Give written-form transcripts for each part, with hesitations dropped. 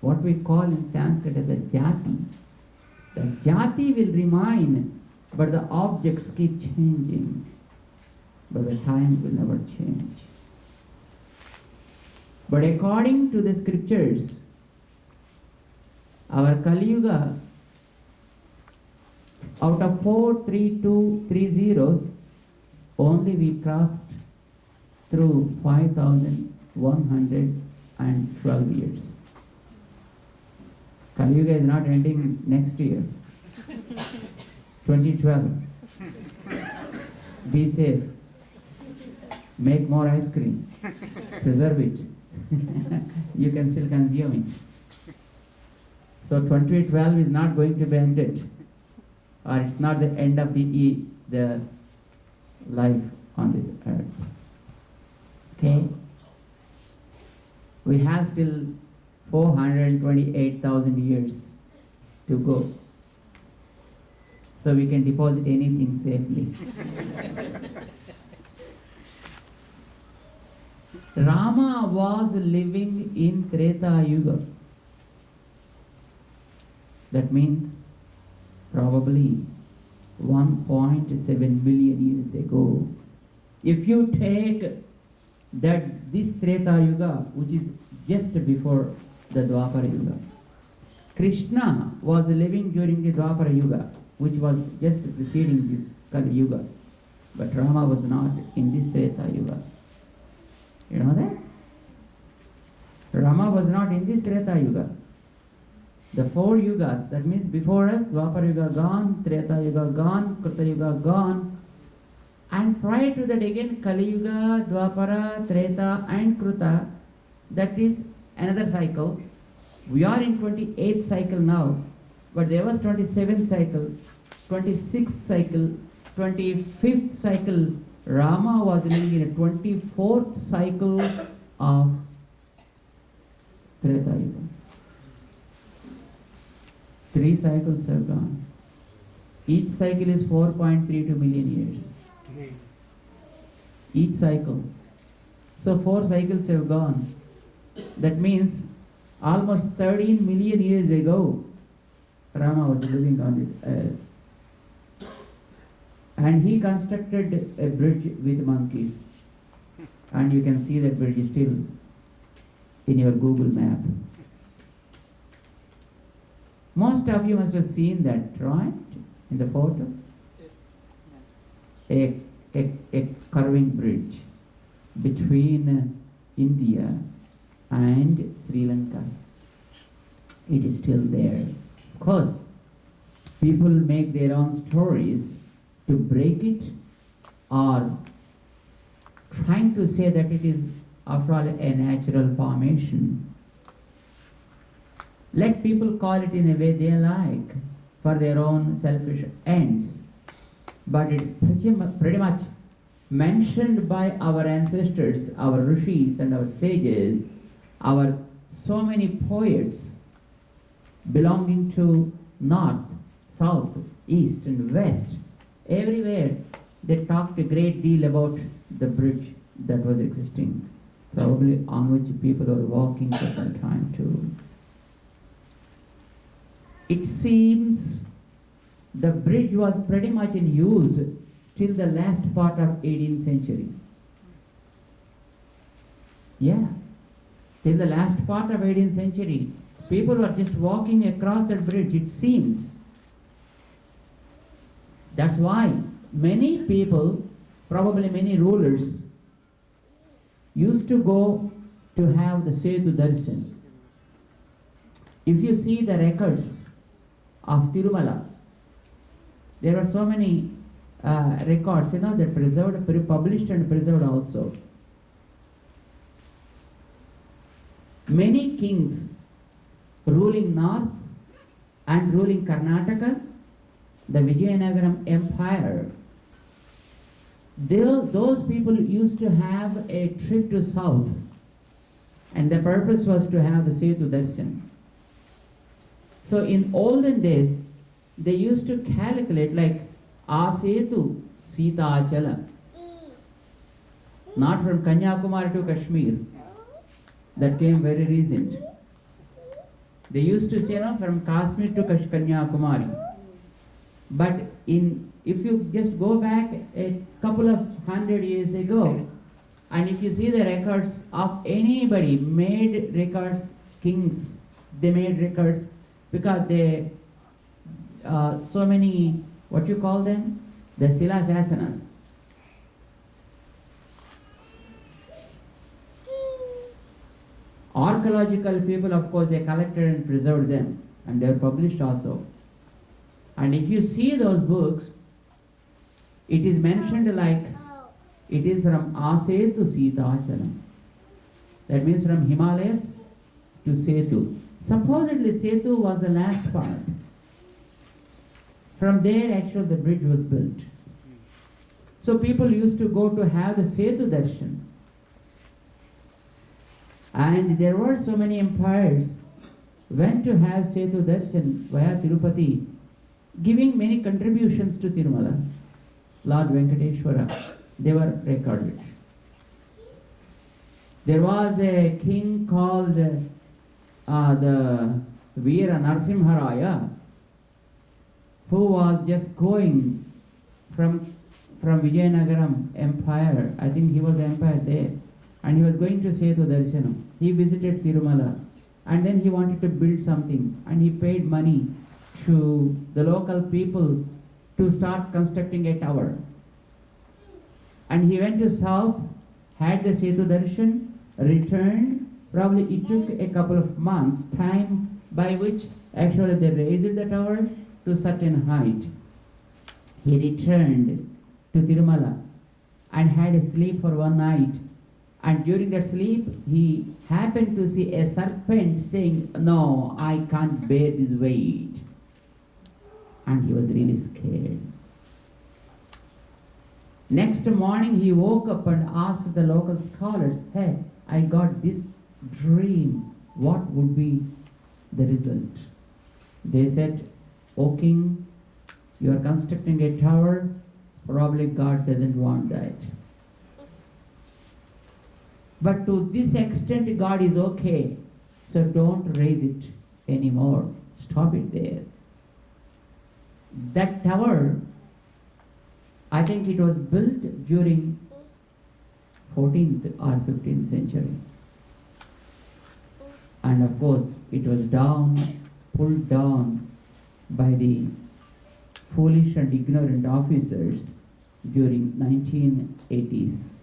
what we call in Sanskrit as a jati. The jati will remain, but the objects keep changing. But the time will never change. But according to the scriptures, our Kali Yuga, out of 432 zeros, only we crossed through 5,112 years. Kali Yuga is not ending next year. 2012. Be safe. Make more ice cream. Preserve it. You can still consume it. So 2012 is not going to be ended, or it's not the end of the life on this earth. Okay? We have still 428,000 years to go. So we can deposit anything safely. Rama was living in Treta Yuga. That means probably 1.7 billion years ago. If you take this Treta Yuga, which is just before the Dwapara Yuga, Krishna was living during the Dwapara Yuga, which was just preceding this Kali Yuga. But Rama was not in this Treta Yuga. You know that? Rama was not in this Treta Yuga. The 4 yugas, that means before us, Dwapara Yuga gone, Treta Yuga gone, Krita Yuga gone, and prior to that again Kali Yuga, Dwapara, Treta and Krita, that is another cycle. We are in 28th cycle now, but there was 27th cycle, 26th cycle, 25th cycle. Rama was living in a 24th cycle of Treta Yuga. 3 cycles have gone. Each cycle is 4.32 million years. Each cycle. So 4 cycles have gone. That means almost 13 million years ago, Rama was living on this earth. And he constructed a bridge with monkeys. And you can see that bridge is still in your Google map. Most of you must have seen that, right? In the photos. A curving bridge between India and Sri Lanka. It is still there. Of course, people make their own stories to break it, or trying to say that it is, after all, a natural formation. Let people call it in a way they like for their own selfish ends. But it's pretty much mentioned by our ancestors, our rishis and our sages, our so many poets belonging to north, south, east and west. Everywhere they talked a great deal about the bridge that was existing, probably on which people were walking for some time too. It seems the bridge was pretty much in use till the last part of 18th century. Yeah, till the last part of 18th century, people were just walking across that bridge, it seems. That's why many people, probably many rulers, used to go to have the Setu Darshan. If you see the records of Tirumala, there are so many records, that preserved, published and preserved also. Many kings ruling north and ruling Karnataka, the Vijayanagaram Empire, those people used to have a trip to south, and the purpose was to have the Setu Darshan. So in olden days, they used to calculate like Asetu Sita Achala, not from Kanyakumari to Kashmir, that came very recent. They used to say, no, from Kashmir to Kanyakumari. But if you just go back a couple of 100 years ago, and if you see the records of anybody made records, kings, they made records because they, so many, what you call them? The Silasasanas. Archaeological people, of course, they collected and preserved them, and they are published also. And if you see those books, it is mentioned like it is from Ase to Sitachalam. That means from Himalayas to Setu. Supposedly Setu was the last part. From there actually the bridge was built. So people used to go to have the Setu darshan. And there were so many empires went to have Setu darshan via Tirupati, giving many contributions to Tirumala. Lord Venkateshwara, they were recorded. There was a king called the Veera Narsimharaya, who was just going from Vijayanagaram Empire. I think he was the empire there. And he was going to Setu Darshanam. He visited Tirumala. And then he wanted to build something. And he paid money to the local people to start constructing a tower. And he went to south, had the Setu Darshan, returned. Probably it took a couple of months time by which actually they raised the tower to a certain height. He returned to Tirumala and had a sleep for one night. And during that sleep, he happened to see a serpent saying, "No, I can't bear this weight." And he was really scared. Next morning, he woke up and asked the local scholars, "Hey, I got this dream. What would be the result?" They said, "O king, you are constructing a tower. Probably God doesn't want that. But to this extent, God is okay. So don't raise it anymore. Stop it there." That tower, I think it was built during 14th or 15th century. And of course, it was pulled down by the foolish and ignorant officers during 1980s.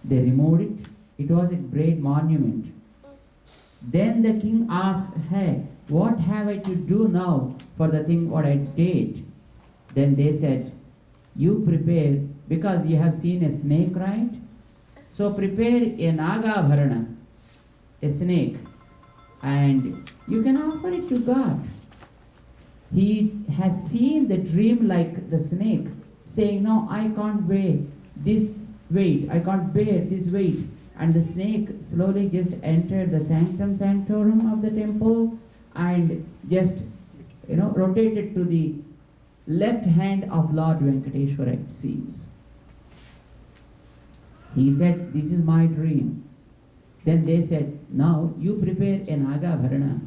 They removed it. It was a great monument. Then the king asked, "Hey, what have I to do now for the thing what I did?" Then they said, "You prepare, because you have seen a snake, right? So prepare a Nagabharana, a snake, and you can offer it to God." He has seen the dream like the snake, saying, "No, I can't bear this weight, I can't bear this weight." And the snake slowly just entered the sanctum sanctorum of the temple and just, rotated to the left hand of Lord Venkateshwara, it seems. He said, "This is my dream." Then they said, "Now you prepare a Nagabharana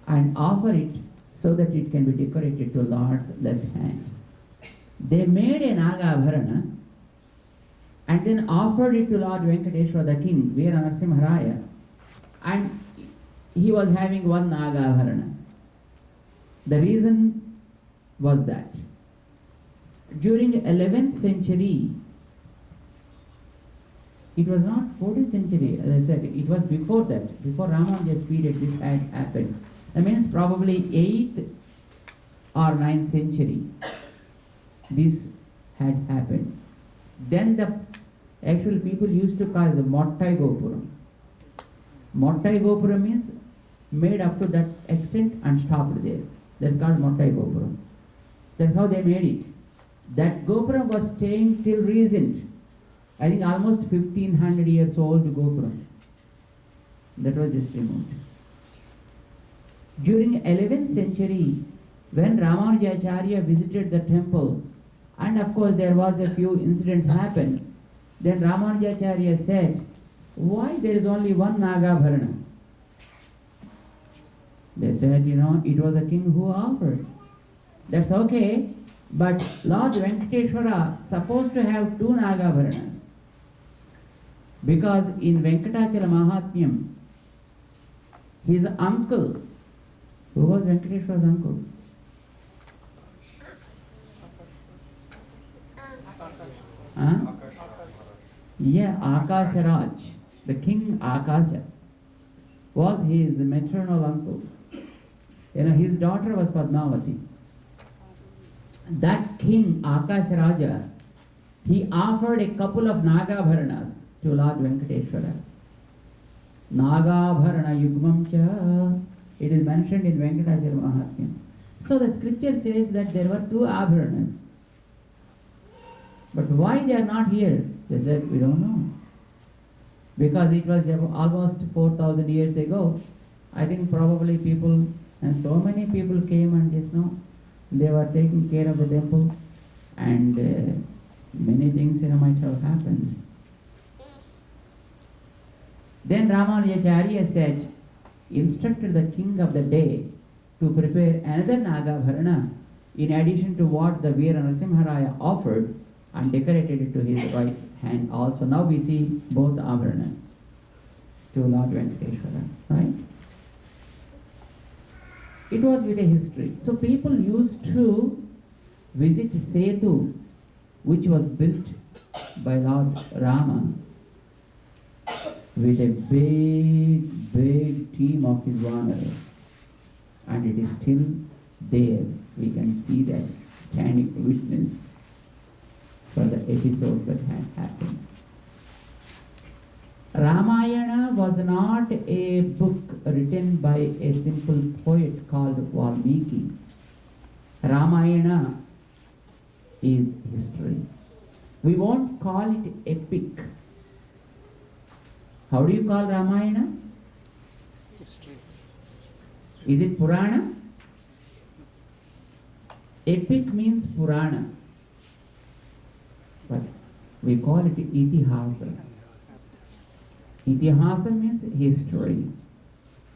and offer it so that it can be decorated to Lord's left hand." They made a Nagabharana and then offered it to Lord Venkateshwara, the king, Veera Narsimharaya. And he was having one Nagabharana. The reason was that during 11th century, it was not 14th century, as I said, it was before that, before Ramanuja's period this had happened. That means probably 8th or 9th century, this had happened. Then the actual people used to call it the Mottai Gopuram. Mottai Gopuram means made up to that extent and stopped there. That's called Mottai Gopuram. That's how they made it. That Gopuram was staying till recent. I think almost 1500 years old Gopuram. That was just removed. During 11th century, when Ramanujacharya visited the temple, and of course there was a few incidents happened, then Ramanujacharya said, "Why there is only one Nagabharana? They said, it was the king who offered. That's okay, but Lord Venkateshwara supposed to have two Nagabharanas. Because in Venkatachala Mahatmyam, his uncle, who was Venkateshwara's uncle? Huh? Yeah, Akasharaj, the king Akasha, was his maternal uncle. His daughter was Padmavati. That king Akasaraja, he offered a couple of Nagabharanas to Lord Venkateshwara. Nagabharana Yugmam cha, it is mentioned in Venkatachala Mahatmya. So the scripture says that there were two Abharanas. But why they are not here? They said, we don't know. Because it was almost 4,000 years ago. I think probably people, and so many people came and they were taking care of the temple, and many things might have happened. Then Ramanujacharya said, instructed the king of the day to prepare another Nagabharana in addition to what the Veera Narasimharaya offered, and decorated it to his right hand also. Now we see both Abharanas to Lord Venkateshwara, right? It was with a history. So people used to visit Setu, which was built by Lord Rama with a big team of his vanara. And it is still there. We can see that, standing witness for the episodes that had happened. Ramayana was not a book written by a simple poet called Valmiki. Ramayana is history. We won't call it epic. How do you call Ramayana? History. Is it Purana? Epic means Purana. But we call it Itihasa. Itihasa means history.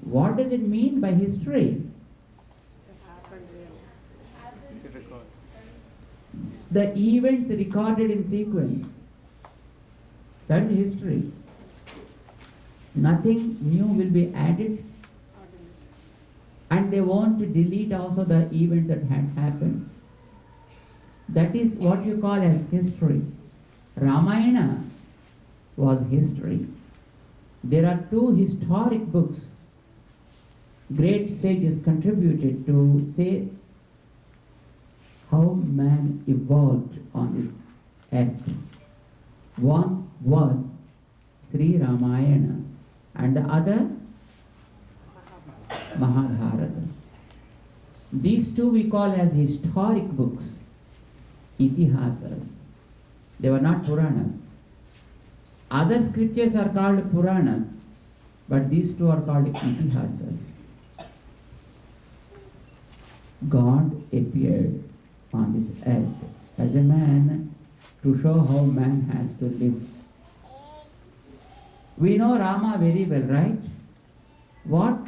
What does it mean by history? The events recorded in sequence. That is history. Nothing new will be added, and they want to delete also the events that had happened. That is what you call as history. Ramayana was history. There are two historic books great sages contributed to say how man evolved on this earth. One was Sri Ramayana and the other Mahabharata. These two we call as historic books, itihasas. They were not Puranas. Other scriptures are called Puranas, but these two are called itihasas. God appeared on this earth as a man to show how man has to live. We know Rama very well, right? What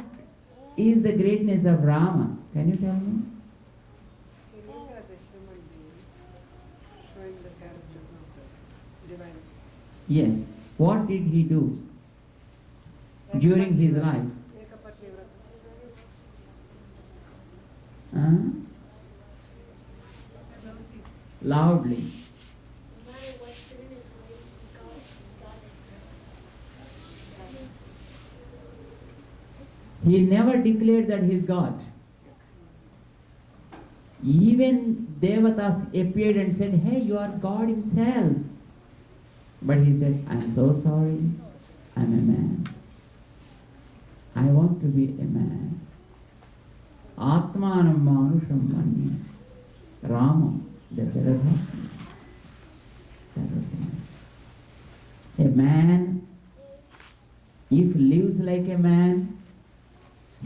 is the greatness of Rama? Can you tell me? He lived as a human being, showing the character of the divine. Yes. What did he do during his life? Loudly. He never declared that he is God. Even Devatas appeared and said, hey, you are God himself. But he said, I am so sorry, I am a man. I want to be a man. Atmanam manusham manya. Rama, Dasaratha. That was a man, if lives like a man,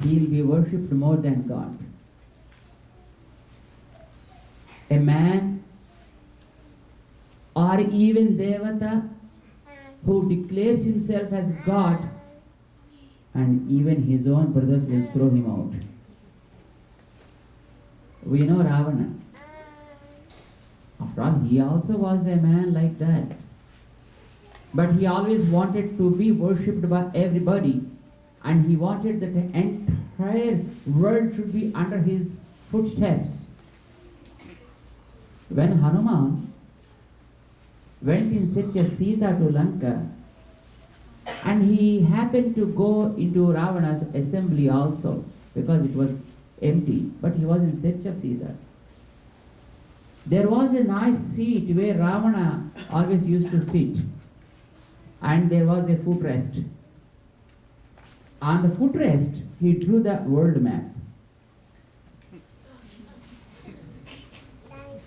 he will be worshipped more than God. A man or even Devata who declares himself as God, and even his own brothers will throw him out. We know Ravana. After all, he also was a man like that. But he always wanted to be worshipped by everybody, and he wanted that the entire world should be under his footsteps. When Hanuman went in search of Sita to Lanka, and he happened to go into Ravana's assembly also, because it was empty, but he was in search of Sita. There was a nice seat where Ravana always used to sit, and there was a footrest. On the footrest, he drew the world map.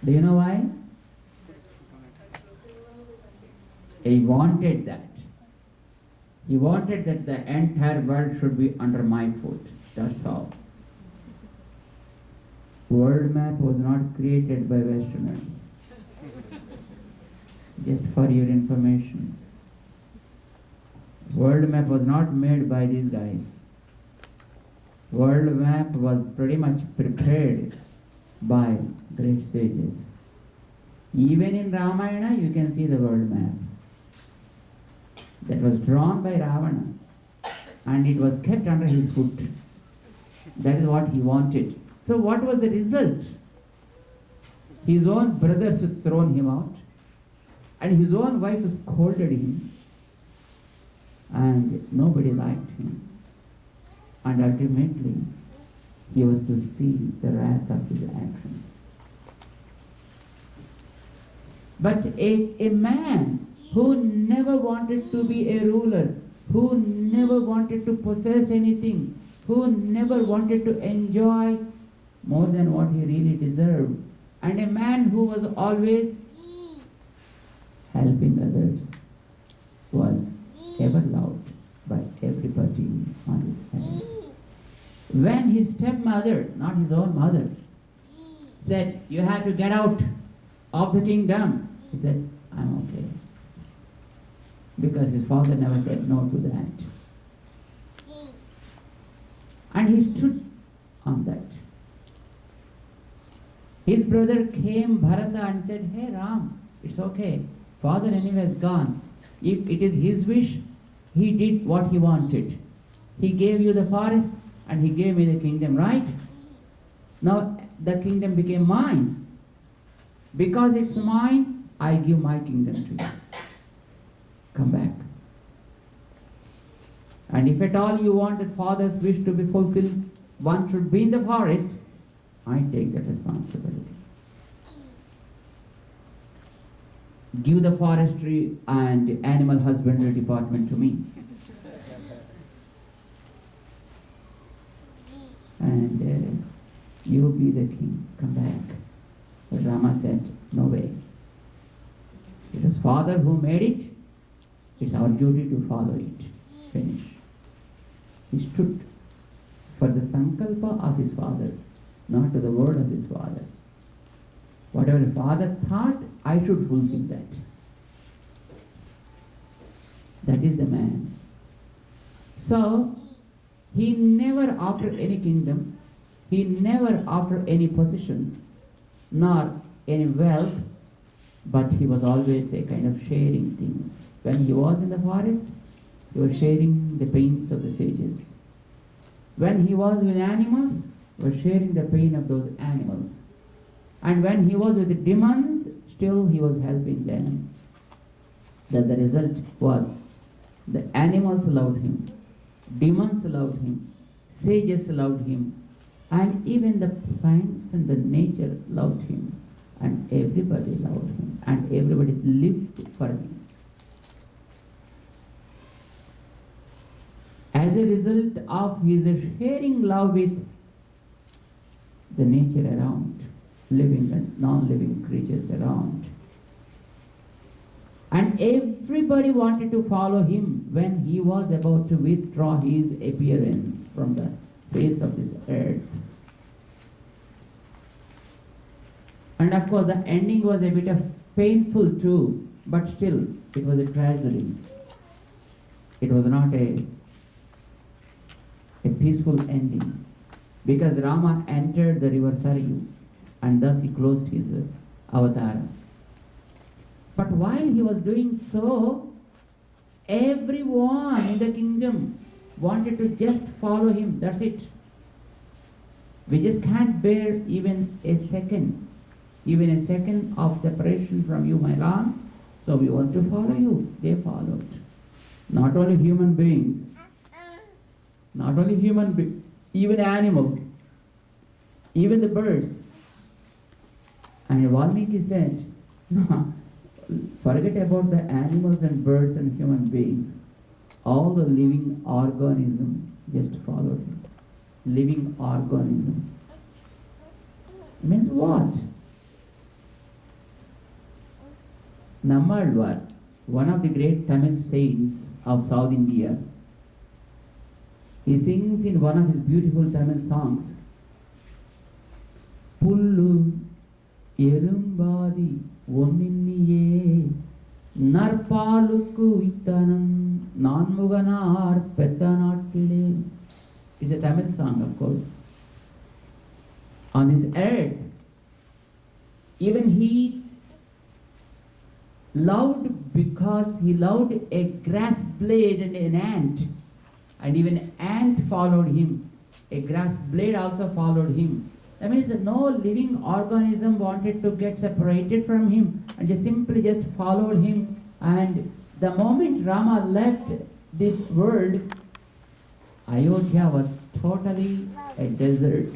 Do you know why? He wanted that. He wanted that the entire world should be under my foot. That's all. World map was not created by Westerners. Just for your information. World map was not made by these guys. World map was pretty much prepared by great sages. Even in Ramayana, you can see the world map. That was drawn by Ravana, and it was kept under his foot. That is what he wanted. So what was the result? His own brothers had thrown him out, and his own wife scolded him, and nobody liked him. And ultimately, he was to see the wrath of his actions. But a man who never wanted to be a ruler, who never wanted to possess anything, who never wanted to enjoy more than what he really deserved, and a man who was always helping others, was ever loved by everybody on this earth. When his stepmother, not his own mother, said, "You have to get out of the kingdom," he said, "I'm okay." Because his father never said no to that. And he stood on that. His brother came, Bharata, and said, "Hey Ram, it's okay. Father anyway is gone. If it is his wish, he did what he wanted. He gave you the forest and he gave me the kingdom, right? Now the kingdom became mine. Because it's mine, I give my kingdom to you. Come back. And if at all you want that father's wish to be fulfilled, one should be in the forest, I take that responsibility. Give the forestry and animal husbandry department to me. And you be the king. Come back." But Rama said, "No way. It was father who made it. It's our duty to follow it." Finish. He stood for the sankalpa of his father, not to the word of his father. Whatever the father thought, I should fulfill that. That is the man. So, he never after any kingdom, he never after any possessions, nor any wealth, but he was always a kind of sharing things. When he was in the forest, he was sharing the pains of the sages. When he was with animals, he was sharing the pain of those animals. And when he was with the demons, still he was helping them. That the result was the animals loved him, demons loved him, sages loved him, and even the plants and the nature loved him, and everybody loved him, and everybody lived for him. As a result of his sharing love with the nature around, living and non-living creatures around, and everybody wanted to follow him when he was about to withdraw his appearance from the face of this earth. And of course the ending was a bit of painful too, but still it was a tragedy. It was not a peaceful ending, because Rama entered the river Saryu and thus he closed his avatar. But while he was doing so, everyone in the kingdom wanted to just follow him. That's it. We just can't bear even a second of separation from you, my Ram. So we want to follow you. They followed. Not only human beings, even animals, even the birds. And Valmiki said, no, forget about the animals and birds and human beings. All the living organism just followed him. Living organism. Means what? Nammalwar, one of the great Tamil saints of South India, he sings in one of his beautiful Tamil songs, Pullu Erumbadi Onninniye Narpalukku Ittanam Nanmuganar Pettanattile. It's a Tamil song, of course. On this earth, even he loved because he loved a grass blade and an ant. And even ant followed him. A grass blade also followed him. That means that no living organism wanted to get separated from him and just simply just followed him. And the moment Rama left this world, Ayodhya was totally a desert.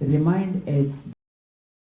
It remained a